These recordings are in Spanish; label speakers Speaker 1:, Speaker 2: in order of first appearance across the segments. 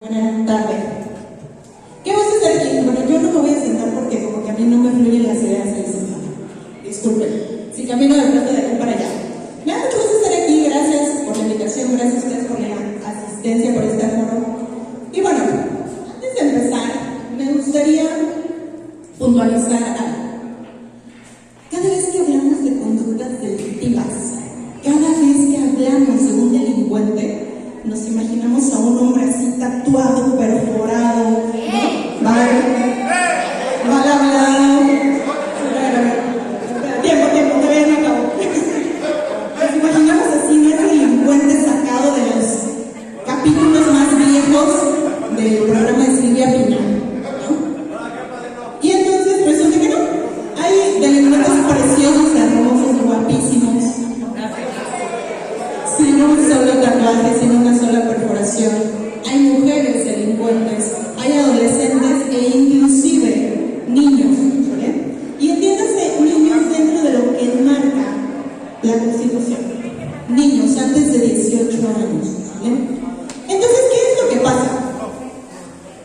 Speaker 1: Buenas tardes. ¿Qué vas a hacer aquí? Bueno, yo no me voy a sentar porque como que a mí no me fluyen las ideas en sentar. Disculpen, si camino de pronto de aquí para allá. Me da mucho gusto estar aquí, gracias por la invitación, gracias a ustedes por la asistencia, por este foro. Y bueno, antes de empezar, me gustaría puntualizar algo. Cada vez que hablamos de conductas delictivas, cada vez que hablamos de un delincuente, nos imaginamos a un hombre así tatuado, perforado, ¿no? Mal hablado. Tiempo, todavía no acabo. Nos imaginamos así un delincuente sacado de los capítulos más viejos del programa de Silvia Pinal, ¿no? Y entonces resulta que no. Hay delincuentes preciosos, hermosos, guapísimos, sin un solo tatuaje, sin una sola perforación. Hay mujeres delincuentes, hay adolescentes e inclusive niños, ¿vale? Y entiéndase, niños dentro de lo que enmarca la Constitución. Niños antes de 18 años, ¿vale? Entonces, ¿qué es lo que pasa?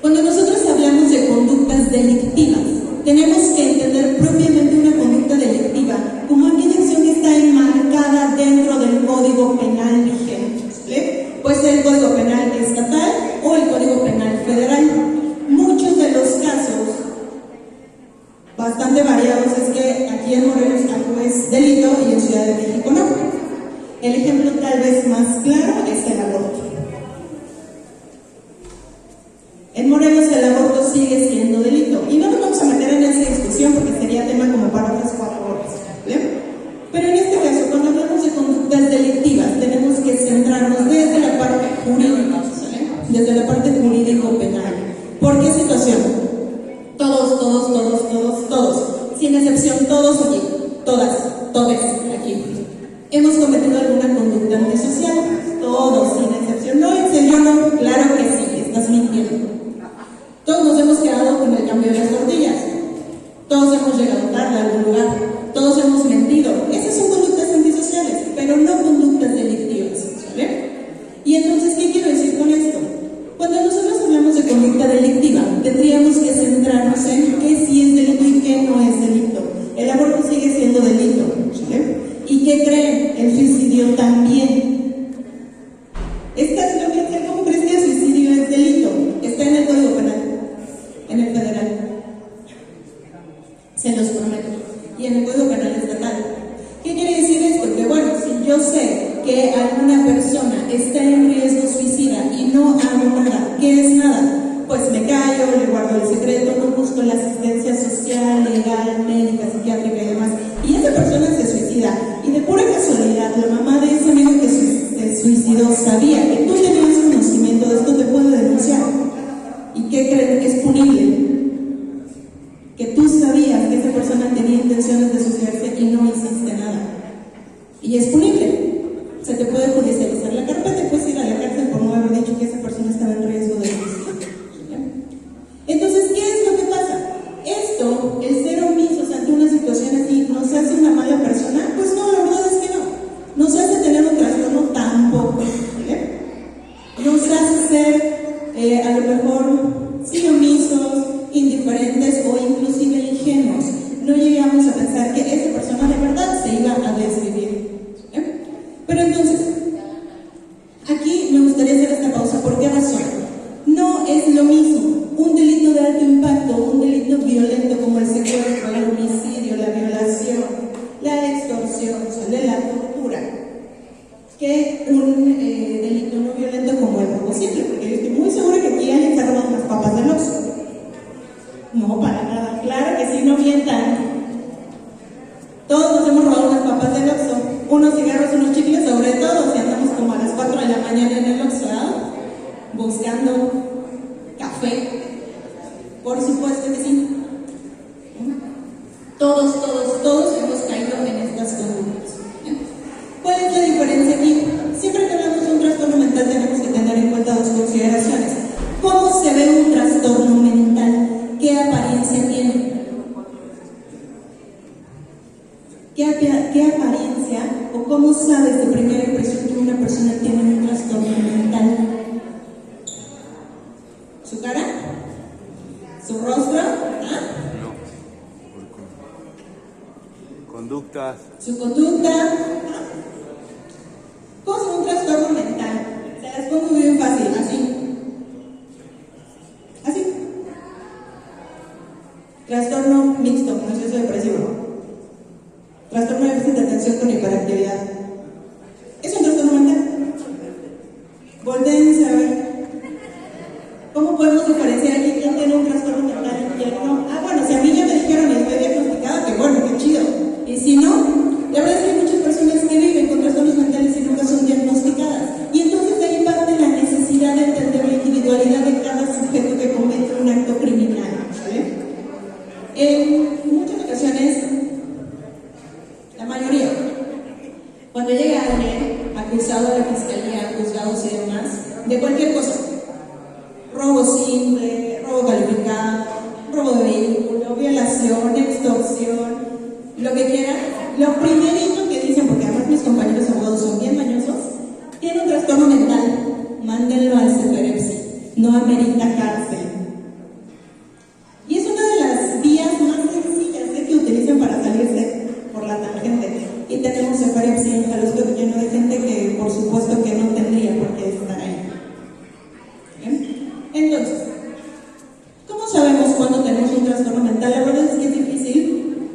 Speaker 1: Cuando nosotros hablamos de conductas delictivas, tenemos que entender propiamente una conducta delictiva como aquella acción que está enmarcada dentro del Código Penal vigente, ¿vale? Puede ser el Código Penal estatal o el Código Penal federal. Muchos de los casos, bastante variados, es que aquí en Morelos algo es delito y en Ciudad de México no. El ejemplo tal vez más claro es el aborto. En Morelos el aborto sigue siendo delito. Y no nos vamos a meter en esa discusión porque sería tema como para otras 4 horas, ¿vale? Pero en este caso, cuando hablamos de conductas delictivas, tenemos que centrarnos desde la parte jurídica, ¿vale? Desde la parte jurídico-penal. ¿Por qué situación? Todos, sin excepción, todos aquí, todos aquí, hemos cometido alguna conducta antisocial. Todos, sin excepción. No, en serio, no, claro que sí, estás mintiendo. Todos nos hemos quedado con el cambio de las tortillas. Todos hemos llegado tarde a algún lugar. Todos hemos mentido. Esas son conductas antisociales, pero no conductas delictivas, ¿vale? Y entonces, ¿qué quiero decir con esto? Cuando nosotros hablamos de conducta delictiva, tendríamos que centrarnos en qué sí es delito y qué no es delito. El aborto sigue siendo delito, ¿vale? ¿Y qué creen? El suicidio también. ¿Cómo crees que el suicidio es delito? Está en el Código Penal, en el federal. Se los prometo. Y en el Código Penal estatal. ¿Qué quiere decir esto? Que bueno, si yo sé que alguna persona está en riesgo suicida y no hago nada, ¿qué es nada? Pues me callo, le guardo el secreto, no busco la asistencia social, legal, médica, psiquiátrica y demás. Y esa persona se suicida. Y de pura casualidad, la mamá de ese amigo que se suicidó sabía que tú tenías conocimiento de esto, te puede denunciar. ¿Y qué creen que es punible? Que tú sabías que esa persona tenía intenciones de suicidarse y no hiciste nada. Y es punible. Se te puede judicializar la carpeta y puedes ir a la cárcel por no haber dicho que esa persona estaba en riesgo de suicidio. Entonces, ¿qué es lo que pasa? Esto, el ser omisos ante una situación así, ¿nos hace una mala persona? Pues no, la verdad es que no. Nos hace tener un trastorno tampoco, ¿vale? Nos hace ser, a lo mejor, sí omisos, indiferentes o inclusive ingenuos. No llegamos a pensar que esa persona de verdad se iba a desvivir. Pero entonces, aquí me gustaría hacer esta pausa. ¿Por qué razón? No es lo mismo un delito de alto impacto, un delito violento como el secuestro, el homicidio, la violación, la extorsión, la tortura, que un delito no violento como el robo simple. Porque yo estoy muy segura que aquí alguien se ha robado unas papas del Oxxo. No, para nada. Claro que sí, no mientan. Todos nos hemos robado unas papas del Oxxo, unos cigarros, unos chicles, sobre todo si andamos como a las 4 de la mañana en el Oxxo, buscando café. Por supuesto que sí. Todos hemos caído en estas conductas. ¿Cuál es la diferencia aquí? Siempre que hablamos de un trastorno mental tenemos que tener en cuenta 2 consideraciones. ¿Cómo se ve un trastorno mental? ¿Qué apariencia tiene? ¿Qué apariencia o cómo sabes de primera impresión que una persona tiene un trastorno mental? ¿Su cara? ¿Su rostro? ¿Ah?
Speaker 2: No. Conductas.
Speaker 1: ¿Su conducta? ¿Ah? ¿Cómo es un trastorno mental? Se las pongo bien fácil, así. Así. Trastorno mixto, ansioso depresivo. Trastorno de déficit de atención con hiperactividad. Es un trastorno mental. Voltéense a ver. ¿Cómo podemos diferenciar aquí quién tiene un trastorno mental y quién no? Ah, bueno, si a mí ya me dijeron y estoy diagnosticada, que bueno, qué chido. Y si no, la verdad es que hay muchas personas que viven con trastornos mentales y nunca son diagnosticadas. Y entonces de ahí parte la necesidad de entender la individualidad de cada sujeto que comete un acto criminal. ¿Vale? En muchas ocasiones, la mayoría, cuando llega alguien acusado a la fiscalía, juzgados y demás, de cualquier cosa, robo simple, robo calificado, robo de vehículo, violación, extorsión, lo que quieran, lo primerito que dicen, porque además mis compañeros abogados son bien mañosos, tiene un trastorno mental, mándenlo al CEFEREPSI, no amerita cárcel. Y es una de las vías más sencillas que utilizan para salirse por la tangente. Y tenemos CEFEREPSI en Jalisco lleno de gente que por supuesto que no tendría por qué estar ahí. ¿Bien? Entonces, ¿cómo sabemos cuándo tenemos un trastorno mental? La verdad es que es difícil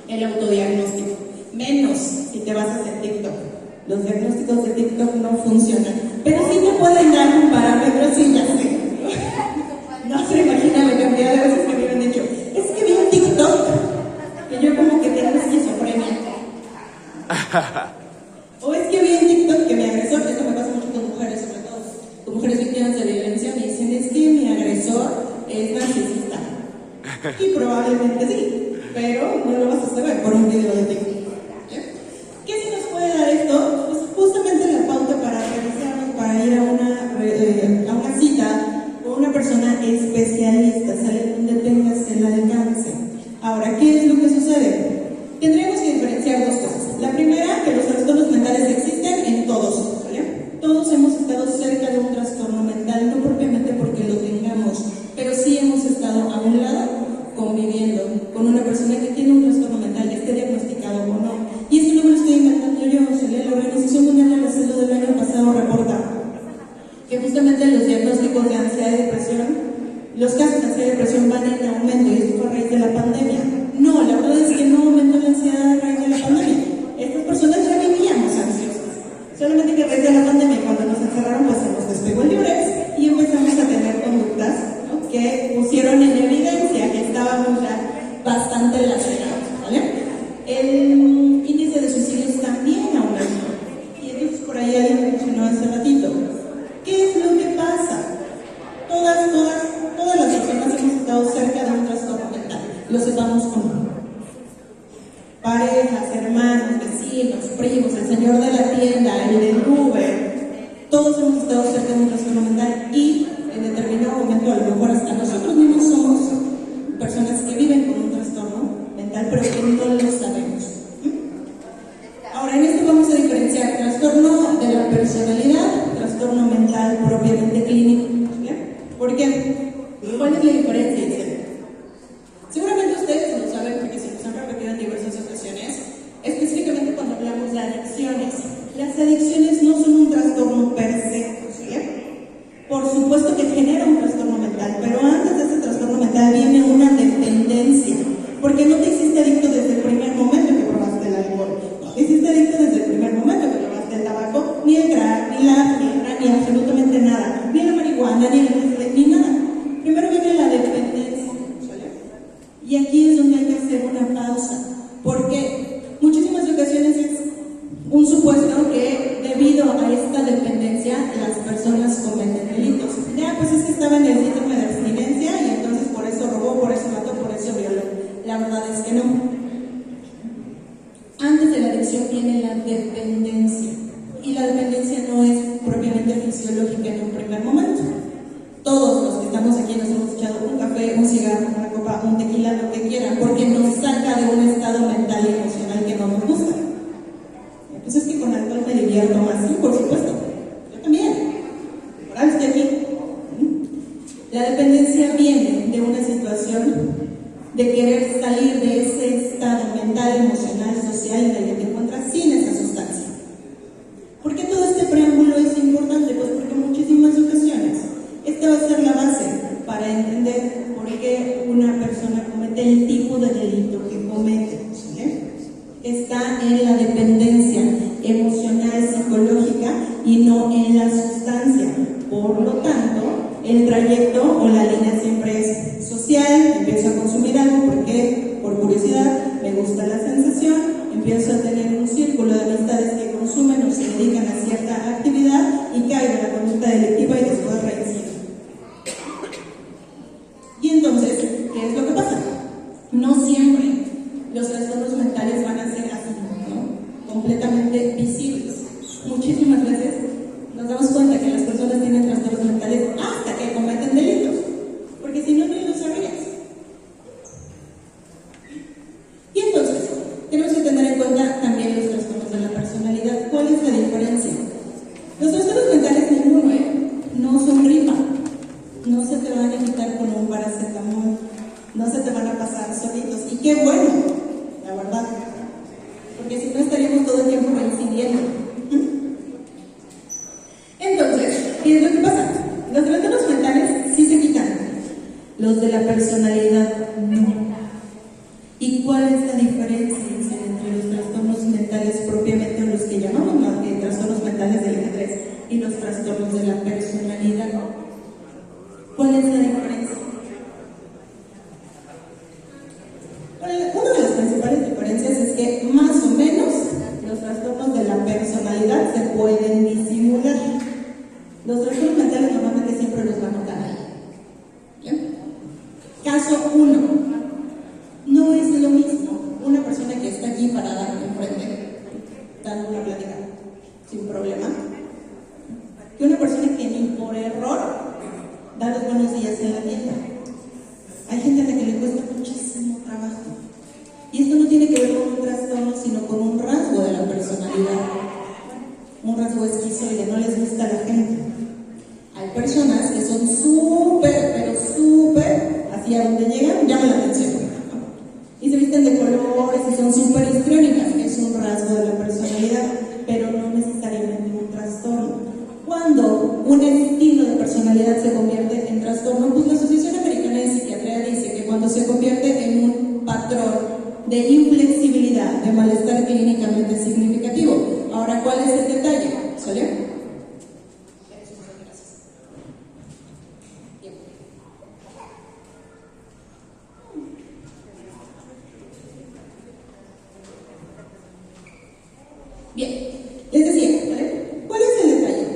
Speaker 1: el autodiagnóstico, menos si te vas a hacer TikTok. Los diagnósticos de TikTok no funcionan, pero sí te pueden dar un parámetro, sí, ya sé. No se imagina la cantidad de veces que me han dicho, es que vi un TikTok que yo como que tengo esquizofrenia. O es que vi un TikTok que mi agresor, esto me pasa mucho con mujeres, sobre todo, con mujeres víctimas de violencia, me dicen, es que mi agresor es narcisista. Y probablemente sí, pero no lo vas a saber por un video de TikTok. ¿Qué sí nos puede dar esto? Pues justamente la pauta para revisarnos, para ir a una cita con una persona especialista, ¿sale? Donde tengas el alcance. Ahora, ¿qué es lo que sucede? Tendríamos que diferenciar dos cosas. La primera, que los trastornos mentales existen en todos, ¿vale? Todos hemos estado cerca de un trastorno mental, no propiamente porque lo tengamos, pero sí hemos estado a un lado conviviendo con una persona que tiene un trastorno mental, esté diagnosticado o no. Y esto no me lo estoy inventando yo, ¿sale? La Organización Mundial de la Salud del año pasado reporta que justamente los diagnósticos de ansiedad y depresión, los casos de ansiedad y depresión van en aumento, y esto fue a raíz de la pandemia. No, la verdad es que no aumentó la ansiedad a raíz de la pandemia. Estas personas ya vivíamos ansiosas. Solamente que a raíz de la pandemia, cuando nos encerraron, pues se nos despegó el librex y empezamos a tener conductas, ¿no?, que pusieron en evidencia que estábamos ya bastante lacerados, ¿vale? El índice de suicidios también aumentó. Y entonces por ahí alguien mencionó hace ratito, ¿qué es lo que pasa? Todas las personas hemos estado cerca de un trastorno mental, lo sepamos o no. Parejas, hermanos, vecinos, primos, el señor de la tienda, el del Uber, todos hemos estado cerca de un trastorno mental y en determinado momento, a lo mejor hasta nosotros mismos somos personas que viven con un trastorno mental, pero que no lo sabemos. Ahora, en esto vamos a diferenciar trastorno de la personalidad, trastorno mental propiamente clínico. ¿Por qué? ¿Cuál es la diferencia? Seguramente ustedes lo saben porque se nos han repetido en diversas ocasiones, específicamente cuando hablamos de adicciones. Las adicciones no son un trastorno per se, ¿sí? Por supuesto que genera un trastorno mental, pero antes de ese trastorno mental viene una dependencia, porque no te hiciste adicto desde el primer momento que probaste el alcohol, no te hiciste adicto desde el primer momento que probaste el tabaco, ni el crack, ni la piedra, ni absolutamente nada, ni la marihuana, ni nada. Primero viene la dependencia, ¿vale? Y aquí es donde hay que hacer una pausa, porque muchísimas ocasiones es un supuesto que debido a esta dependencia las personas cometen delitos. Ya, pues es que estaba en el síndrome de abstinencia y entonces por eso robó, por eso mató, por eso violó. La verdad es que no. Antes de la adicción viene la dependencia, y la dependencia no es propiamente fisiológica en un primer momento. Todos los que estamos aquí nos hemos echado un café, un cigarro, una copa, un tequila, lo que quieran, porque nos saca de un estado mental y emocional que no nos gusta. Pues es que con alcohol me divierto más, sí, por supuesto. Yo también. Por ahora estoy aquí. La dependencia viene de una situación de querer salir de ese estado mental, emocional, social en el que te encuentras sin esa sustancia. ¿Por qué todo este preámbulo es importante? Pues porque en muchísimas ocasiones esta va a ser la base para entender por qué una persona comete el tipo de delito que comete. ¿Sí? Está en la dependencia emocional, psicológica y no en la sustancia. Por lo tanto, el trayecto o la línea siempre es social. Empiezo a consumir algo porque por curiosidad me gusta la sensación, empiezo a tener un círculo de amistades que consumen o se dedican a cierta actividad y caigo en la conducta delictiva y después reincido. Y entonces, ¿qué es lo que pasa? No siempre los trastornos mentales van a ser así, ¿no? Completamente visibles. Muchísimas veces nos damos cuenta que las personas tienen trastornos mentales hasta que cometen delitos, porque si no, ni lo sabrías. Y entonces, tenemos que tener en cuenta también los trastornos de la personalidad. ¿Cuál es la diferencia? Los trastornos mentales, ninguno, no son gripa, no se te van a quitar con un paracetamol, no se te van a pasar solitos, y qué bueno, la verdad, porque si no estaríamos todo el tiempo reincidiendo. Entonces, ¿qué es lo que pasa? Los trastornos mentales sí se quitan, los de la personalidad no. ¿Y cuál es la diferencia entre los trastornos mentales propiamente, o los que llamamos trastornos mentales del eje 3, y los trastornos de la personalidad? ¿Cuál es la diferencia? Una de las principales diferencias es que más o menos los trastornos de la personalidad se pueden disimular. Los trastornos mentales normalmente siempre los va a notar ahí. ¿Bien? Caso 1. No es lo mismo una persona que está aquí parada enfrente, dando una plática sin problema, que una persona que ni por error da los buenos días en la tienda. Hay gente a la que le cuesta muchísimo trabajo. Y esto no tiene que ver con un trastorno, sino con un rasgo de la personalidad. Un rasgo esquizoide, no les gusta a la gente. Hay personas que son súper, pero súper, hacia donde llegan, llaman la atención. Y se visten de colores y son súper histriónicas, que es un rasgo de la personalidad, pero no necesariamente un trastorno. Cuando un estilo de personalidad se convierte en trastorno, pues la Asociación Americana de Psiquiatría dice que cuando se convierte en un patrón de inflexibilidad, de malestar clínicamente significativo. Ahora, ¿cuál es el detalle? ¿Sale? Bien, les decía, ¿vale? ¿Cuál es el detalle?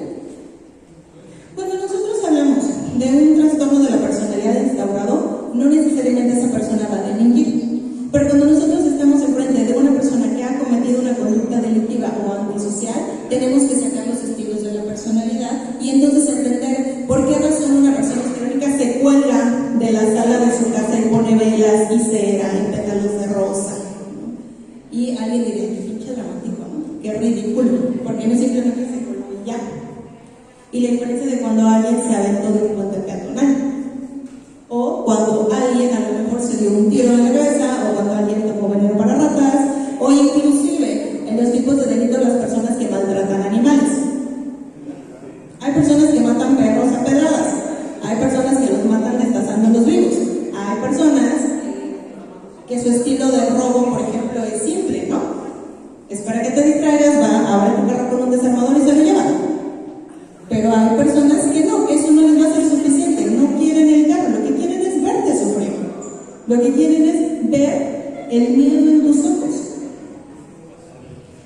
Speaker 1: Cuando nosotros hablamos de un trastorno de la personalidad instaurado, no necesariamente esa persona va a delinquir. Pero cuando nosotros estamos enfrente de una persona que ha cometido una conducta delictiva o antisocial, tenemos que sacar los estilos de la personalidad y entonces entender por qué razón una persona histriónica se cuelga de la sala de su casa y pone velas y cera y pétalos de rosa, ¿no? Y alguien diría, qué pinche dramático, ¿no? Qué ridículo, porque no simplemente se colgó y ya. Y la diferencia de cuando alguien se aventó de un puente peatonal, o cuando alguien a lo mejor se dio un tiro en la cabeza, o cuando alguien tomó veneno para ratas, o inclusive en los tipos de delitos las personas que maltratan animales. Hay personas que matan perros a pedradas, hay personas que los matan destazándolos vivos, hay personas que su estilo de robo, por ejemplo, es simple, ¿no? Es para que te distraigas, abre tu carro con un desarmador y se lo lleva. Pero hay personas que no, que eso no les va a ser suficiente, no quieren el carro, lo que quieren es verte sufrir. Lo que quieren es ver el miedo en tus ojos.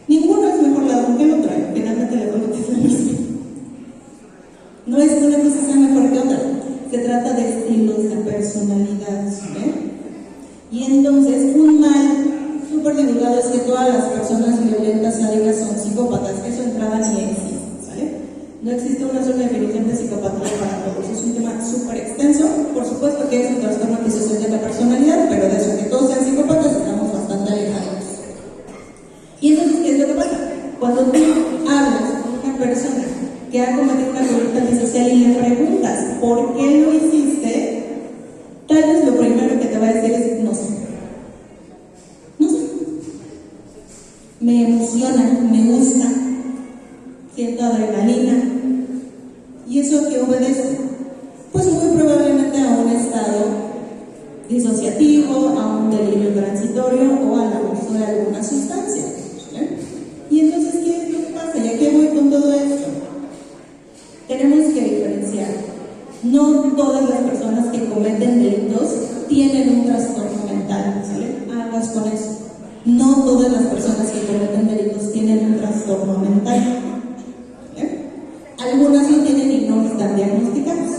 Speaker 1: Ninguno es mejor ladrón que el otro, finalmente la conducta es la misma. No es que una cosa sea mejor que otra, se trata de estilos de personalidad, Y entonces un mal súper divulgado es que todas las personas violentas, sádicas son psicópatas, eso entrada ni existe, ¿sale? No existe una sola definición de psicopatía para todos, es un tema súper extenso. Por supuesto que es un trastorno antisocial de la personalidad, pero de eso que todos sean psicópatas estamos bastante alejados. Y entonces, ¿qué es lo que pasa? Cuando tú hablas con una persona que ha cometido una conducta antisocial y le preguntas por qué lo hiciste, disociativo, a un delirio transitorio o al abuso de alguna sustancia. Y entonces, ¿qué es lo que pasa? ¿Y a qué voy con todo esto? Tenemos que diferenciar. No todas las personas que cometen delitos tienen un trastorno mental, ¿sale? Aguas con eso. No todas las personas que cometen delitos tienen un trastorno mental. Algunas lo tienen y no están diagnosticados.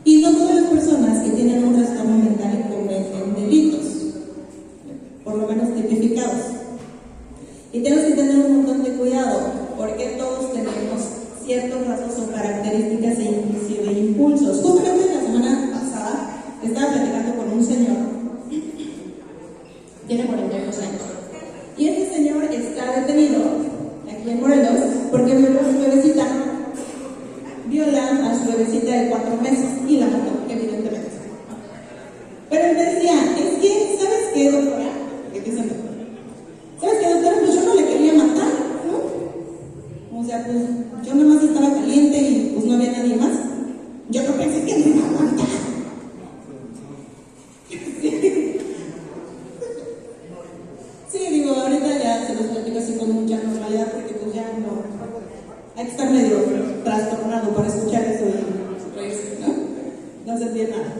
Speaker 1: Y no todas las personas que tienen un trastorno mental cometen delitos, por lo menos tipificados. Y tenemos que tener un montón de cuidado, porque todos tenemos ciertos rasgos o características e inclusive impulsos. Justamente la semana pasada estaba platicando con un señor, tiene 42 años, y este señor está detenido aquí en Morelos porque violó a su bebecita, a su bebecita de 4 meses y la mató, evidentemente. Pero él me decía, es que, ¿sabes qué, doctora? ¿Qué te dicen, doctora? ¿Sabes qué, doctora? Pues yo no le quería matar, ¿no? O sea, pues yo nomás estaba caliente y pues no había nadie más. Yo no pensé que me iba a aguantar. Sí, digo, ahorita ya se los platico así con mucha normalidad porque pues ya no. Hay que estar medio trastornado para escuchar eso y reírse, ¿no? No se entiende nada.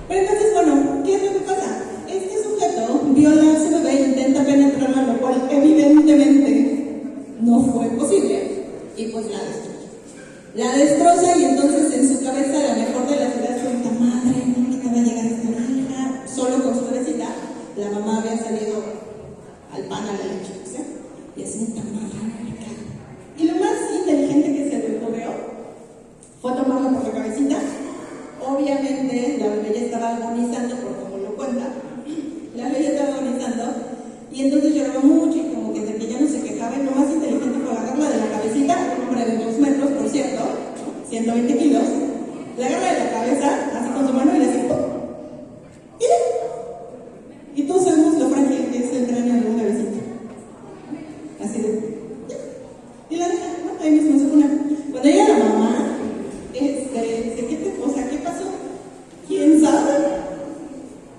Speaker 1: Pero entonces, bueno, ¿qué es lo que pasa? Este sujeto viola a su bebé e intenta penetrarla, lo cual evidentemente no fue posible, y pues la destroza. La destroza y entonces en su cabeza la mejor de las ideas fue, ¡puta madre! ¿No me va a llegar esta hija? Solo con su bebecita, la mamá había salido al pan a la leche, ¿sí? Y es ¡puta madre! Y lo más inteligente que se le ocurrió fue tomarla por la cabecita. Obviamente la bebé ya estaba agonizando, por como lo cuenta, la bebé ya estaba agonizando, y entonces lloraba mucho y como que de que ya no se quejaba, y lo más inteligente fue agarrarla de la cabecita, un hombre de 2 metros, por cierto, 120 kilos, la agarra de la cabeza, así con su mano y le hace ¡pum! Y todos sabemos lo frágil que es el cráneo de un bebecito. Así de... Y la deja, ¿no? Ahí mismo se pone. Cuando llega la mamá, dice, ¿qué pasó? ¿Quién sabe?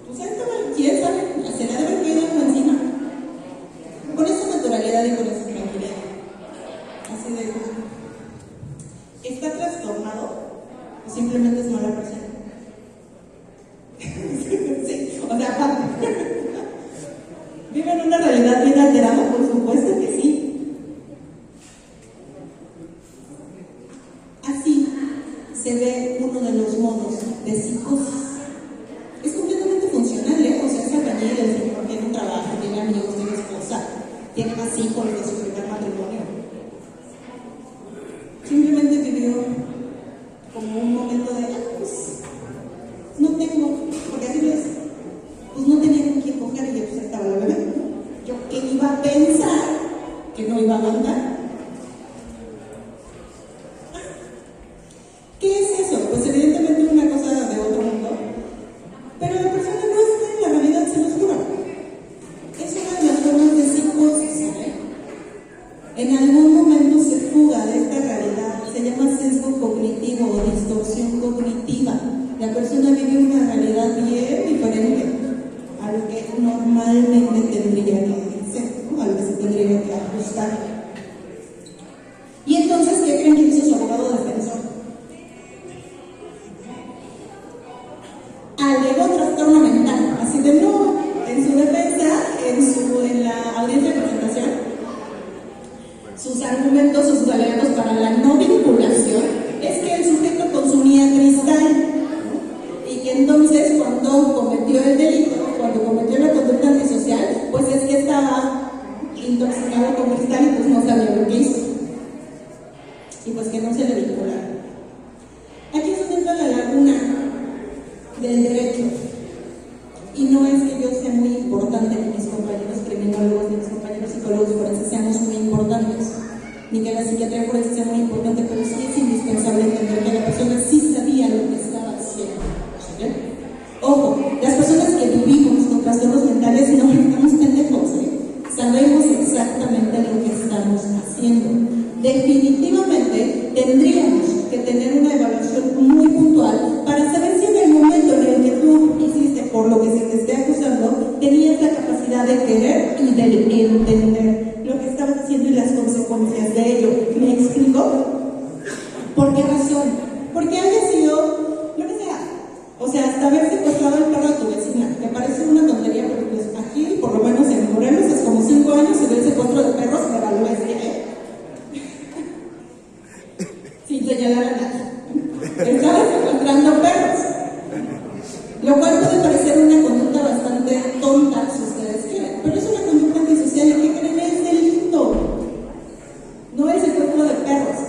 Speaker 1: Pues ahí estaba, ¿quién sabe? Se la debe caer algo encima. Con esa naturalidad y con esa tranquilidad. Así de, ¿está trastornado? ¿O simplemente es mala persona? Sí, o sea, aparte. ¿Vive en una realidad bien alterada? Por supuesto que sí. Así se ve uno de los modos de psicosis. Es completamente funcional, ¿eh? O sea, es albañil, el señor tiene un trabajo, tiene amigos, tiene esposa, tiene más hijos de su primer matrimonio. Simplemente vivió como un momento de, pues, no tengo, porque así lo es, pues no tenía con quién coger y ya pues estaba la bebé. Yo que iba a pensar que no iba a aguantar. ¿Qué es eso? Pues evidentemente una cosa de otro mundo, pero la persona no está en la realidad, se los juro. Es una de las formas de psicosis, ¿eh? En algún momento se fuga de esta realidad, se llama sesgo cognitivo o distorsión cognitiva. La persona vive una realidad bien diferente a lo que normalmente tendría que ser, ¿no? A lo que se tendría que ajustar. Y entonces, ¿qué creen que hizo su abogado defensor? Alegó trastorno mental, así de no, en su defensa, en la audiencia de presentación, sus argumentos o sus alegatos para la no vinculación es que el sujeto consumía cristal y que entonces cuando cometió el delito, cuando cometió la conducta antisocial, pues es que estaba intoxicado con cristal y pues no sabía lo que hizo y pues que no se le vinculara. Aquí es donde entra la laguna del derecho, y no es que yo sea muy importante ni mis compañeros criminólogos ni mis compañeros psicólogos forenses seamos muy importantes, ni que la psiquiatría forense sea muy importante, pero sí es indispensable entender que la persona sí sabía lo que estaba haciendo, ¿sí? Ojo, las personas que vivimos con trastornos mentales no estamos pendejos, sabemos exactamente lo que estamos haciendo. Definitivamente tendríamos que tener una evaluación muy puntual para saber si en el momento en el que tú hiciste por lo que se y del entender lo que estabas haciendo y las consecuencias de ello. ¿Me explico? ¿Por qué razón? Porque haya sido lo que sea. O sea, hasta haber secuestrado al perro de tu vecina. Me parece una tontería, pero pues aquí, por lo menos en Morelos, es como 5 años y del secuestro de perros me evalué sin señalar a nadie. Estaba secuestrando perros. Lo cual puede parecer una conducta bastante tonta, si ustedes quieren. Pero es una conducta antisocial y ¿qué creen? Es delito. No el secuestro de perros.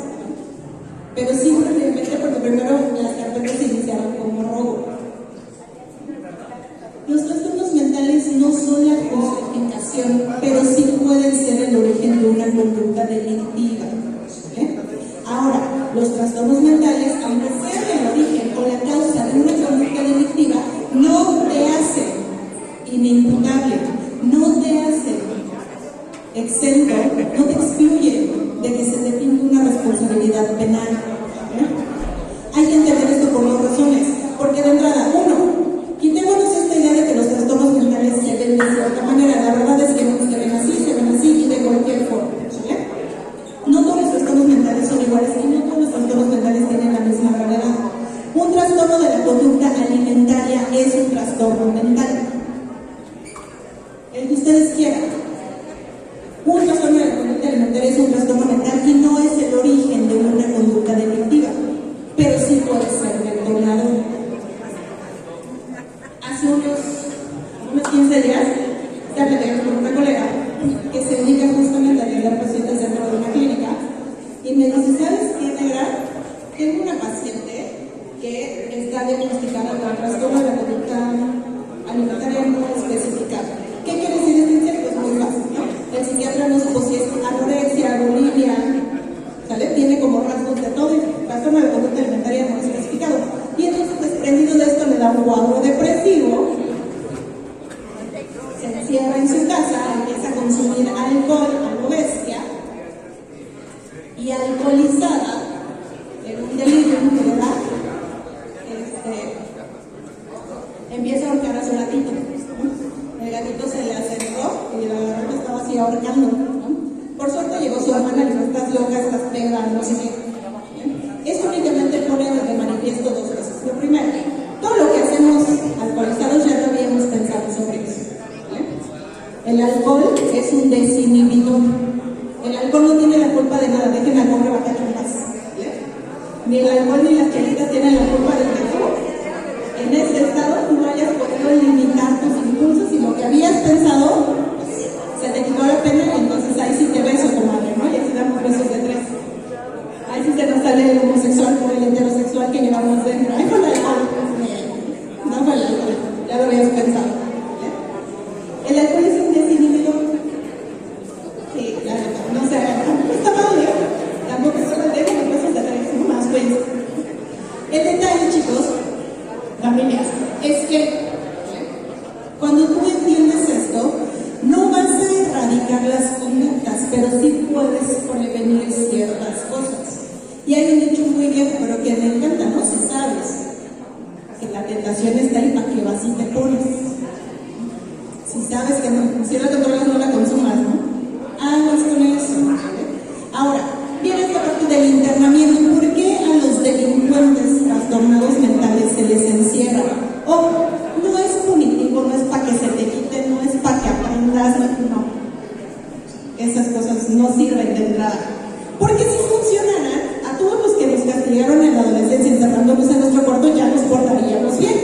Speaker 1: Pero sí, previamente, porque primero las carpetas se iniciaron como robo. Los trastornos mentales no son la justificación, pero sí pueden ser el origen de una conducta delictiva. ¿Vale? Ahora, los trastornos mentales, aunque sean el origen o la causa de una conducta delictiva, no te hacen inimputable, no te hacen exento, no te excluyen de que se te pinta una responsabilidad penal. Hay que entender esto por dos razones. Porque de entrada, uno, quitémonos esta idea de que los trastornos mentales se ven de cierta manera. La verdad es que no se ven así y de cualquier forma. ¿Sí? No todos los trastornos mentales son iguales y no todos los trastornos mentales tienen la misma gravedad. Un trastorno de la conducta alimentaria es un trastorno mental. El que ustedes quieran. Un trastorno de la conducta alimentaria es un trastorno mental y no es el origen de una conducta delictiva, pero sí puede ser detonador. Hace unos 15 días estaba platicando con una colega que se dedica justamente a atender pacientes dentro de una clínica y me dice, ¿sabes qué, negra? Tengo una paciente que está diagnosticada con trastorno de la conducta alimentaria no especificada. ¿Qué quiere decir este? Pues muy fácil, ¿no? El psiquiatra no supo si es anorexia, bulimia, ¿sale? Tiene como rasgos de todo y trastorno de conducta alimentaria no especificado. Y entonces, desprendido de esto, le da un cuadro depresivo, se encierra en su casa, empieza a consumir alcohol a lo bestia y alcoholizada, en un delirio que le da, empieza a ahorcar a su gatito. El gatito se le acercó y la gata estaba así ahorcando, ¿no? Por suerte llegó su hermana y le dijo, estás loca, estás pega, no sé qué. Esto únicamente pone de manifiesto dos cosas. Lo primero, todo lo que hacemos alcoholizados ya lo habíamos pensado sobre eso. ¿Vale? El alcohol es un desinhibidor. El alcohol no tiene la culpa de nada, dejen al pobre bacacho en paz. ¿Vale? Ni el alcohol ni las chelitas tienen la culpa de que tú, en ese estado, no hayas podido limitar tus impulsos y lo que habías pensado, pues, se te quitó la pena y entonces ahí sí te beso, comadre, ¿no? Y así damos besos de tres. Ahí sí se nos sale el homosexual por el heterosexual que llevamos dentro. Ahí fue el alcohol. No fue el alcohol, ya lo habías pensado. ¿Vale? El alcohol es un desinhibidor. Sí, la verdad, no se hagan. Tampoco está mal, ¿eh? Tampoco está mal, dejen los besos de tres, no más, pues. El detalle, chicos, familias, es que cuando tú entiendes esto, no vas a erradicar las conductas, pero sí puedes prevenir ciertas cosas. Y hay un dicho muy viejo, pero que me encanta, ¿no? Si sabes que la tentación está ahí, ¿para qué vas y te pones? Si sabes que no, si la controlas, no la consumas, ¿no? Aguas con eso. Ahora, viene esta parte del internamiento. ¿Por qué a los delincuentes trastornados mentales se les encierra? No es punitivo, no es para que se te quite, no es para que aprendas, no. Esas cosas no sirven de entrada. Porque si funcionaran, a todos los que nos castigaron en la adolescencia encerrándonos en nuestro cuarto ya nos portaríamos bien.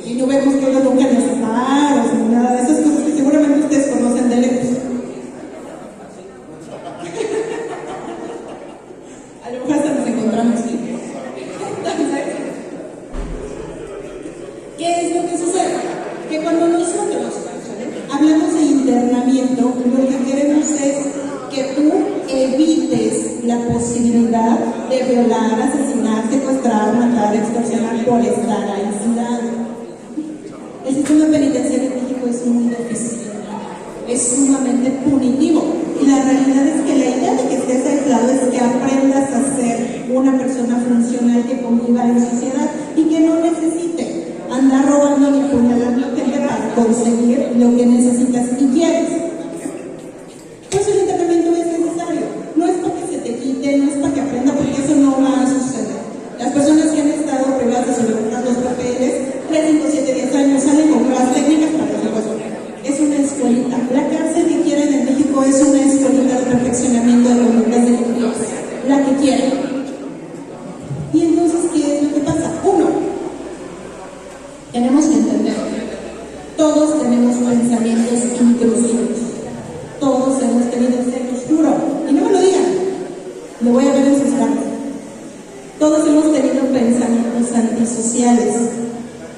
Speaker 1: Y no vemos que uno nunca nos paros ni nada de esas cosas que seguramente ustedes conocen de lejos. A lo mejor hasta nos encontramos, ¿sí? ¿Qué es lo que sucede? Que cuando nosotros hablamos de internamiento, lo que queremos es que tú evites la posibilidad de violar, asesinar, secuestrar, matar, extorsionar por estar aislado. El sistema penitenciario en México es muy deficiente, es sumamente punitivo. Y la realidad es que la idea de que estés aislado es que aprendas a ser una persona funcional que conviva en sociedad y que no necesite andar robando ni apuñalando gente para conseguir lo que necesitas y quieres. Tenemos que entender, todos tenemos pensamientos intrusivos, todos hemos tenido, se los juro, y no me lo digan, lo voy a ver en sus caras. Todos hemos tenido pensamientos antisociales,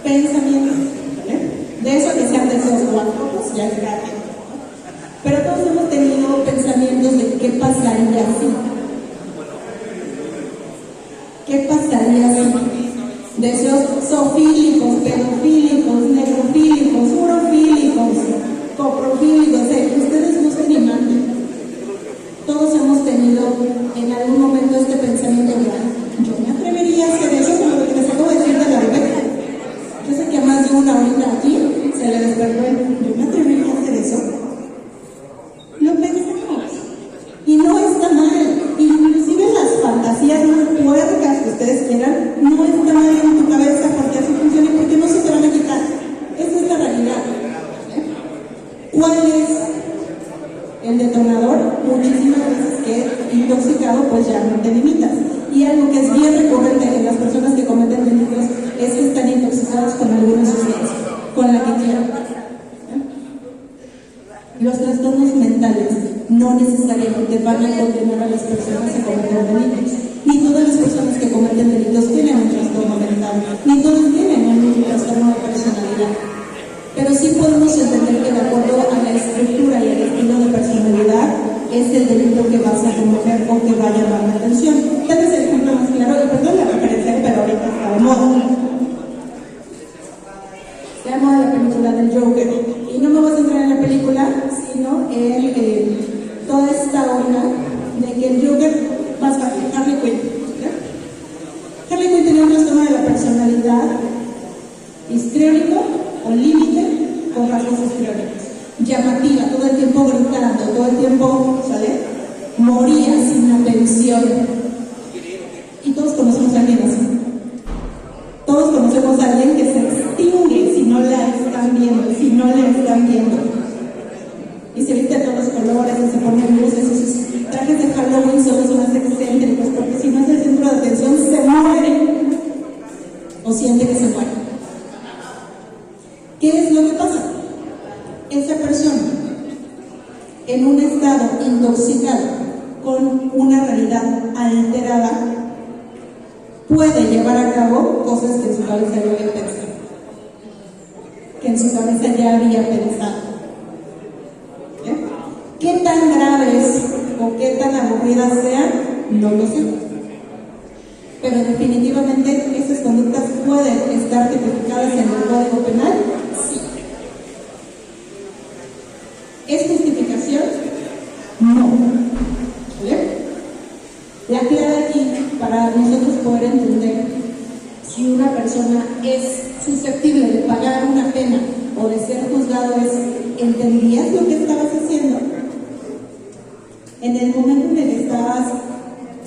Speaker 1: pensamientos, ¿vale? De eso que sean deseos guapos, ya es grave. Pero todos hemos tenido pensamientos de qué pasaría si. ¿Qué pasaría si? Deseos zoofílicos, pedofílicos, necrofílicos, urofílicos, coprofílicos, ustedes gusten y manden. Todos hemos tenido en algún momento este pensamiento de yo me atrevería a hacer eso como lo que les acabo de decir de la Rebeca. Yo sé que a más de una ahorita aquí se le despertó yo me atrevería a hacer eso. Lo pensamos y no está mal, inclusive las fantasías más puercas que ustedes quieran no está mal en tu cabeza porque así funciona y porque no se te van a quitar. Esa es la realidad. ¿Cuál es el detonador? Muchísimas veces que intoxicado pues ya no te limitas. Y algo que es bien recurrente en las personas que cometen delitos es que están intoxicados con alguna sustancia, con la que quieran. Los trastornos mentales no necesariamente van a condenar a las personas a cometer delitos. Ni todas las personas que cometen delitos tienen un trastorno mental, ni todos tienen un trastorno de personalidad. Pero sí podemos entender que de acuerdo a la estructura y al estilo de personalidad es el delito que vas a cometer o que va a llamar la atención. Tal vez el ejemplo más claro, y perdón la referencia, pero ahorita está de moda. Está de moda la película del Joker. Y no me voy a centrar en la película, sino en toda esta onda de que el Joker va a estar Harley Quinn. ¿Ya? Harley Quinn tenía un trastorno de la personalidad histriónico o límite con rasgos histriónicos. Llamativa, todo el tiempo gritando, todo el tiempo, ¿sale? Moría sin atención. Y todos conocemos a alguien así. Todos conocemos a alguien que se extingue si no la están viendo, si no la están viendo. Y se viste de todos los colores, y se ponen luces, y sus trajes de Halloween son los más excéntricos, porque si no es el centro de atención, se muere. O siente que se muere. ¿Qué es lo que pasa? Esa persona, en un estado intoxicado, con una realidad alterada, puede llevar a cabo cosas que en su cabeza ya había pensado. Que en su cabeza ya había pensado. ¿Qué tan graves o qué tan aburridas sean? No lo sé. Pero definitivamente estas conductas pueden estar tipificadas en el Código Penal. Sí. ¿Es justificación? No. ¿Vale? La clave aquí, para nosotros poder entender si una persona es susceptible de pagar una pena o de ser juzgado es, ¿entendías lo que estabas haciendo? En el momento en el que estabas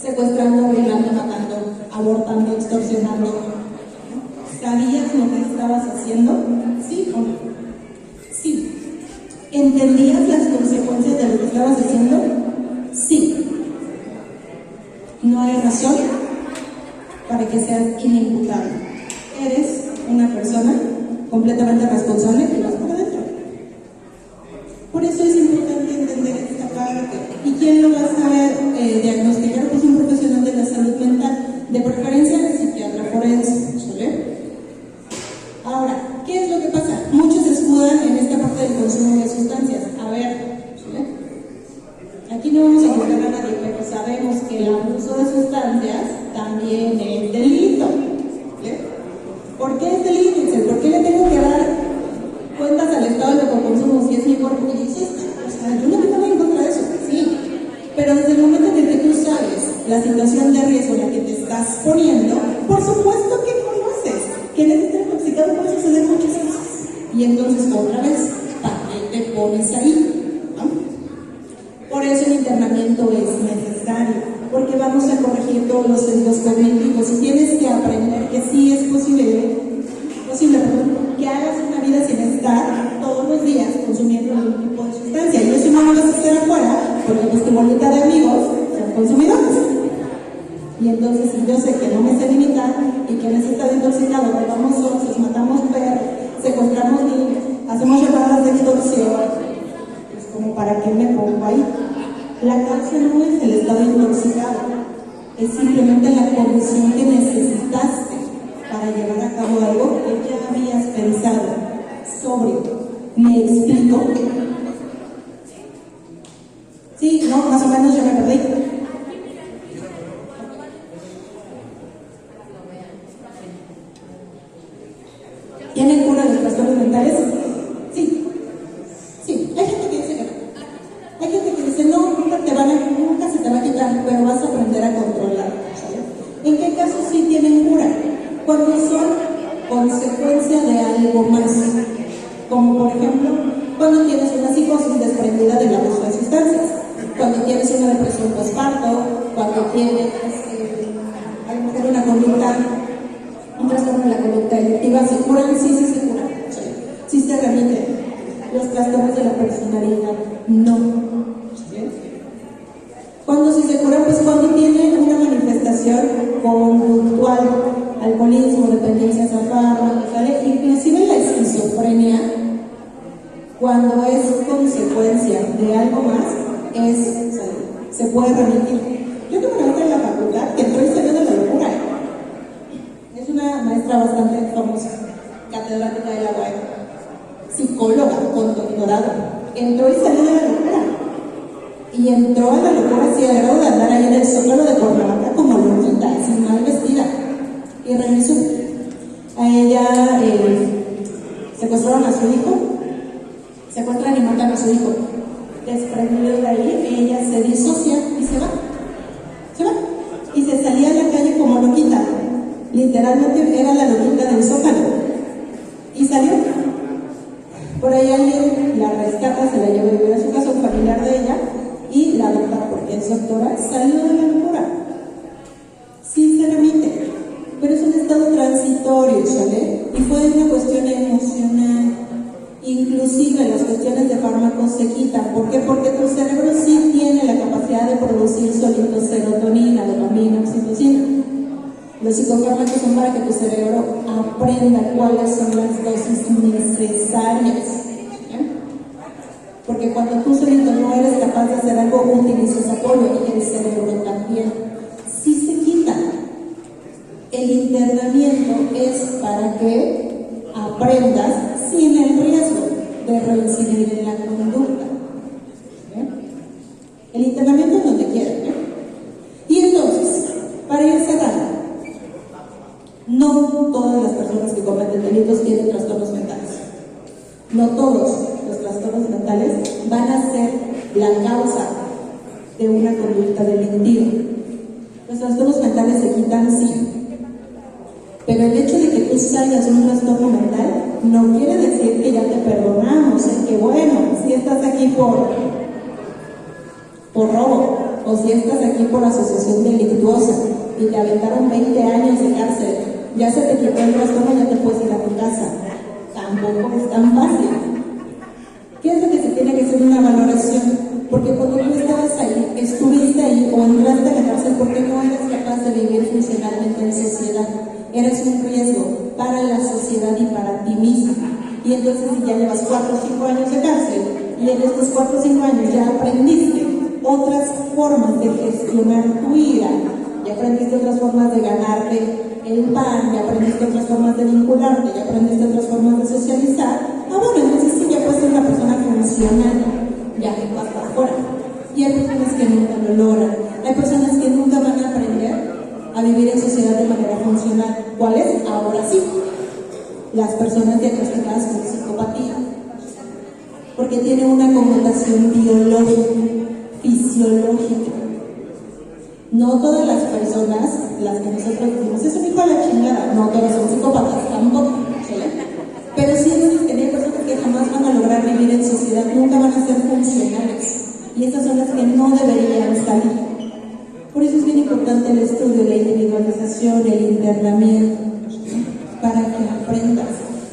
Speaker 1: secuestrando, violando, matando, abortando, extorsionando, ¿sabías lo que estabas haciendo? ¿Sí o no? Sí. ¿Entendías las consecuencias de lo que estabas haciendo? Sí. No hay razón para que seas inimputable. Eres una persona completamente responsable y vas para adentro. Por eso es importante entender esta parte. ¿Y quién lo va a saber diagnosticar? Pues un profesional de la salud mental, de preferencia el psiquiatra forense. ¿Vale? Ahora, ¿qué es lo que pasa? Muchos se escudan en esta parte del consumo de sustancias. A ver, ¿vale? Aquí no vamos a juzgar a nadie, pero sabemos que el abuso de sustancias también es delito. ¿Vale? ¿Por qué es delito? ¿Por qué le tengo que dar cuentas al Estado de autoconsumo si es mi cuerpo? Y dices, o sea, yo no tengo nada en contra de eso, sí. Pero desde el momento en el que tú sabes la situación de riesgo en la que te estás poniendo, por supuesto que conoces que en este intoxicado puede suceder muchas cosas. Y entonces, otra vez, ¿para qué te pones ahí? ¿No? Por eso el internamiento es necesario, porque vamos a corregir todos los sesgos cognitivos y tienes que aprender que sí es posible, que hagas una vida sin estar todos los días consumiendo algún tipo de sustancia. Y eso no lo vas a hacer afuera, porque pues tu bolita de amigos son consumidores. Y entonces, si yo sé que no me sé limitar y que en ese estado intoxicado robamos osos, matamos perros, secuestramos niños, hacemos llamadas de extorsión, pues como para qué me pongo ahí. La causa no es el estado intoxicado, es simplemente la condición que necesitaste para llevar a cabo algo que ya habías pensado. Sobrio. ¿Me explico? Sí, no, más o menos yo me perdí. ¿Tienen cura los trastornos mentales? Sí. Sí, hay gente que dice que no. Hay gente que dice, no, nunca se te va a quitar, pero vas a aprender a controlar. ¿Sabes? ¿En qué casos sí tienen cura? Cuando son consecuencia de algo más. Como por ejemplo, cuando tienes una psicosis desprendida del abuso de sustancias, cuando tienes una depresión postparto, cuando tienes a lo mejor una conducta, un trastorno de la conducta delictiva. ¿Se curan? Sí, sí se curan. Sí se remiten. Los trastornos de la personalidad, no. Cuando sí se curan, pues cuando tienen una manifestación conductual, alcoholismo, dependencias a fármacos, ¿sale? Inclusive la esquizofrenia, cuando es consecuencia de algo más, se puede remitir. Yo tengo una maestra en la facultad que entró y salió de la locura. Es una maestra bastante famosa, catedrática de la UAM, psicóloga con doctorado. Entró y salió de la locura. Y entró a la locura así, al grado de andar ahí en el zócalo de Cuernavaca como loquita, así mal vestida. Y regresó. A ella secuestraron a su hijo, secuestran y matan a su hijo. Desprendido de ahí, ella se disocia y se va. Se va. Y se salía a la calle como loquita. Literalmente era la loquita del zócalo. Y salió. Por ahí alguien la rescata, se la lleva a vivir a su casa, un familiar de ella, y la adopta porque es doctora, salió de la locura. Sí se remite, pero es un estado transitorio, ¿sale? Y fue una cuestión emocional. Inclusive las cuestiones de fármacos se quitan. ¿Por qué? Porque tu cerebro sí tiene la capacidad de producir solito serotonina, dopamina, oxitocina. Los psicofármacos son para que tu cerebro aprenda cuáles son las dosis necesarias. Porque cuando tú solito no eres capaz de hacer algo, utilizas apoyo y el cerebro también. Sí se quita. El internamiento es para que aprendas sin el riesgo de reincidir en la conducta. El internamiento es donde quieran. Y entonces, para ir cerrando, no todas las personas que cometen delitos tienen trastornos mentales. No todos los trastornos mentales van a ser la causa de una conducta delictiva. Los trastornos mentales se quitan, sí. Pero el hecho de que tú salgas de un trastorno mental no quiere decir que ya te perdonamos, que bueno, si estás aquí por robo, o si estás aquí por asociación delictuosa y te aventaron 20 años de cárcel, ya se te quitó el trastorno, ya te puedes ir a tu casa. Tampoco es tan fácil. ¿Qué es lo que se tiene que hacer? Una valoración? Porque cuando tú estabas ahí, estuviste ahí o entraste a la cárcel porque no eres capaz de vivir funcionalmente en sociedad. Eres un riesgo para la sociedad y para ti misma. Y entonces si ya llevas 4 o 5 años de cárcel y en estos 4 o 5 años ya aprendiste otras formas de gestionar tu ira, ya aprendiste otras formas de ganarte el pan, ya aprendiste otras formas de vincularte, ya aprendiste otras formas de socializar, bueno, entonces sí, ya puedes ser una persona funcional, ya que vas para afuera. Y hay personas que nunca lo logran, hay personas que nunca van a aprender a vivir en sociedad de manera funcional. ¿Cuáles? Ahora sí, las personas diagnosticadas con psicopatía, porque tiene una connotación biológica, fisiológica. No todas las personas, las que nosotros decimos, es un hijo a la chingada, no todos son psicópatas, tampoco, ¿sí? Pero sí es que hay personas que jamás van a lograr vivir en sociedad, nunca van a ser funcionales, y estas son las que no deberían salir. Por eso es bien importante el estudio, la individualización, el internamiento, para que aprendas.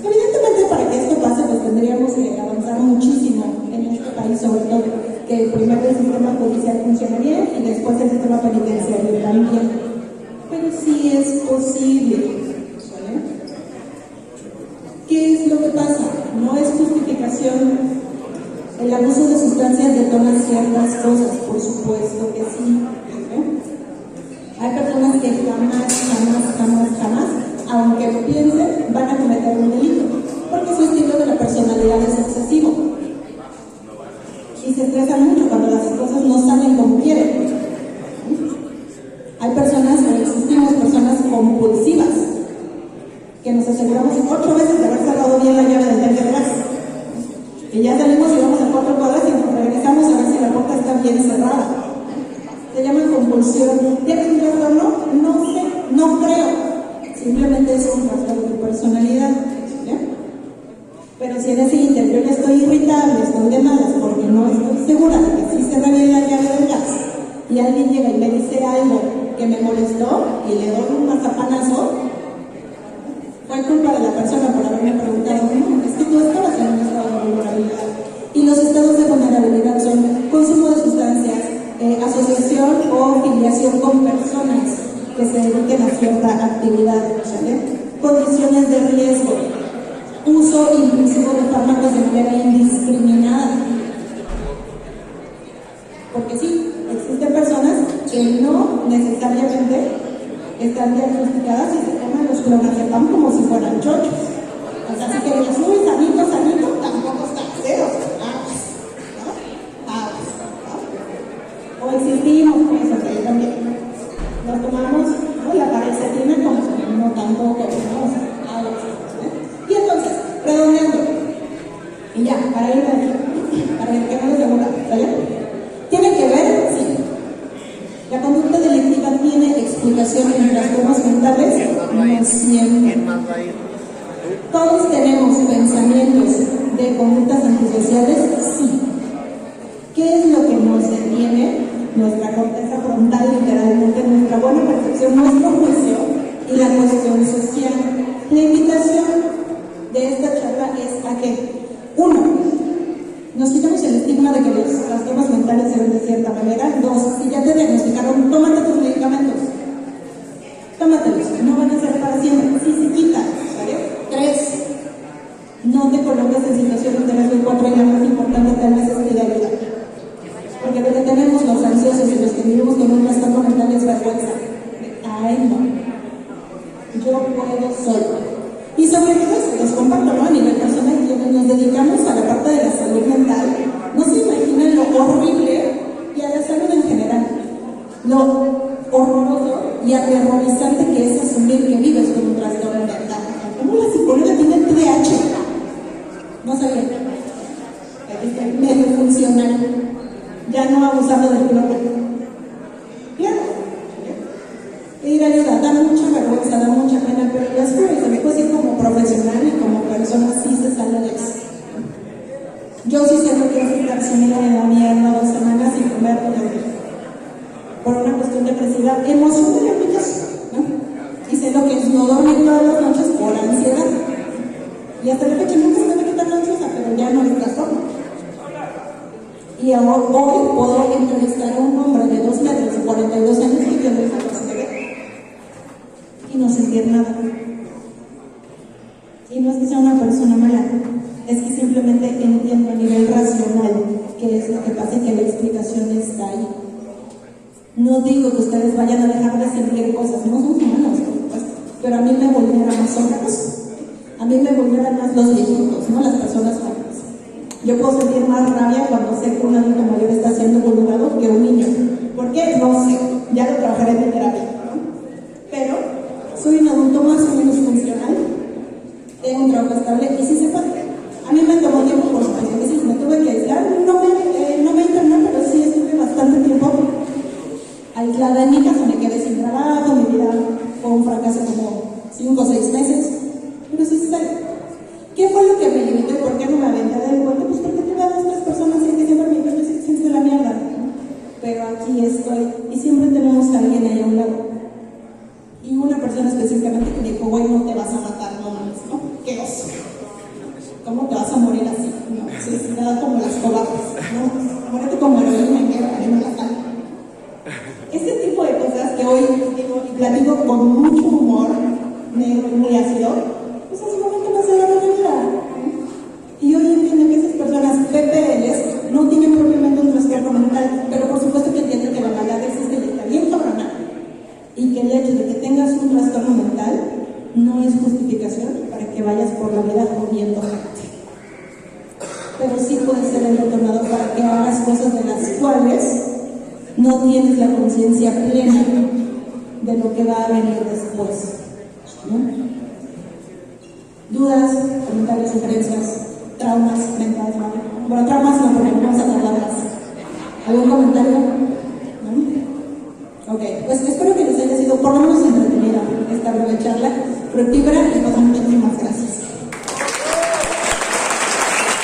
Speaker 1: Evidentemente, para que esto pase, pues tendríamos que avanzar muchísimo en este país, sobre todo, que primero el sistema judicial funcione bien y después el sistema penitenciario también. Pero sí es posible, ¿vale? ¿Qué es lo que pasa? no es justificación. El abuso de sustancias detona ciertas cosas, por supuesto que sí. Hay personas que jamás, aunque lo piensen, van a cometer un delito, porque su estilo de la personalidad es excesivo. Y se estresan mucho cuando las cosas no salen como quieren. Hay personas, o existimos personas compulsivas, que nos aseguramos 8 veces de haber cerrado bien la llave del tanque de gas. Y ya salimos y vamos a 4 cuadras y nos regresamos a ver si la puerta está bien cerrada. Se llama compulsión. ¿Tienes un trastorno? No sé, no creo. Simplemente es un trastorno de personalidad. ¿Ya? Pero si en ese inter yo ya estoy irritable, estoy de malas porque no estoy segura de que sí cerré bien la llave del gas, y alguien llega y me dice algo que me molestó y le doy un mazapanazo, fue culpa de la persona por haberme preguntado. No, es que tú estabas en un estado de vulnerabilidad. Y los estados de vulnerabilidad son consumo de sustancias, asociación o filiación con personas que se dediquen a cierta actividad, ¿vale? Condiciones de riesgo, uso impulsivo de fármacos de manera indiscriminada. Porque sí, existen personas que no necesariamente están diagnosticadas y se toman los clonazepam como si fueran chochos. O sea, si que digas, uy, sanito, tampoco está cero. O existimos, eso que también nos tomamos, ¿no?, la paroxetina como no tampoco, y entonces, redondeando, y ya, para ir de aquí, para que no les pregunta, ¿vale? ¿Tiene que ver? Sí. ¿La conducta delictiva tiene explicación en trastornos mentales? No siempre. ¿Todos tenemos pensamientos de conductas antisociales? Sí. ¿Qué es lo que nos detiene? Nuestra corteza frontal, literalmente, nuestra buena percepción, nuestro juicio y la cuestión social. La invitación de esta charla es a que, 1, nos quitamos el estigma de que los trastornos mentales se ven de cierta manera. 2, si ya te diagnosticaron, tómate tus medicamentos. Tómatelos, no van a ser para siempre. Sí se quitan, ¿vale? 3, no te coloques en situaciones de riesgo. 4, y la más importante tal vez es pedir ayuda. Porque lo que tenemos los ansiosos y los que vivimos con un trastorno mental es vergüenza. Ay, no. Yo puedo solo. Y sobre todo eso, los comparto, ¿no? A nivel personal, quienes nos dedicamos a la parte de la salud mental, no se imaginan lo horrible, y a la salud en general, lo horroroso y aterrorizante que es asumir que vives con un trastorno mental. ¿Cómo la psicóloga tiene TDAH? No sabía. Medio funcional. Ya no abusando del cloro. Claro. Pedir ayuda da mucha vergüenza, da mucha pena, pero las cosas se me puede decir como profesional y como persona sí se sale de eso. Yo sí sé lo que es estar sumida en la mierda 2 semanas sin comer por una cuestión depresiva emocional en mi caso, ¿no? Y sé lo que es no dormir todas las noches por ansiedad. Y hasta la fecha nunca se me quita la ansiosa, pero ya no es trastorno. Y ahora, hoy puedo entrevistar a un hombre de 2 metros y 42 años que tiene esa cosa de ver y no sentir nada. Y no es que sea una persona mala, es que simplemente entiendo a nivel racional qué es lo que pasa y que la explicación está ahí. No digo que ustedes vayan a dejar de sentir cosas, no somos humanos, por supuesto, pero a mí me vulnera más otra cosa. A mí me vulneran más los viejitos, ¿no? Las personas jóvenes. Yo puedo sentir más rabia cuando sé que un adulto mayor está siendo vulnerado que un niño. ¿Por qué? No sé, ya lo trabajaré en mi terapia, ¿no? Pero soy un adulto más o menos funcional, tengo un trabajo estable y sí se puede. A mí me tomó tiempo, por supuesto que sí, me tuve que aislar, no me interné, pero sí estuve bastante tiempo aislada en mi casa, me quedé sin trabajo, mi vida fue un fracaso como 5 o 6 meses, pero sí se sale. ¿Qué fue lo que me limitó y por qué no me aventé del puente? Pues porque tuve a 2 o 3 personas y que siempre me dicen que se la mierda, ¿no? Pero aquí estoy y siempre tenemos a alguien ahí a un lado. Y una persona específicamente que me dijo, güey, no te vas a matar, no mames, ¿no? ¡Qué oso! ¿Cómo te vas a morir así? ¿No? Suicidada como las cobardes, ¿no? Muérete como heroína y que no la sal. Este tipo de cosas que hoy digo y platico con mucho humor negro y muy ácido, pues en su momento no se da la vida. sí puede ser el detonador para que hagas cosas de las cuales no tienes la conciencia plena de lo que va a venir después, ¿no? Dudas, comentarios, sugerencias, traumas mentales, ¿no? Bueno, traumas no, porque vamos a tardar más. ¿Algún comentario? ¿No? Ok, pues espero que les haya sido por lo menos entretenida esta breve charla fructífera y pues muchísimas gracias.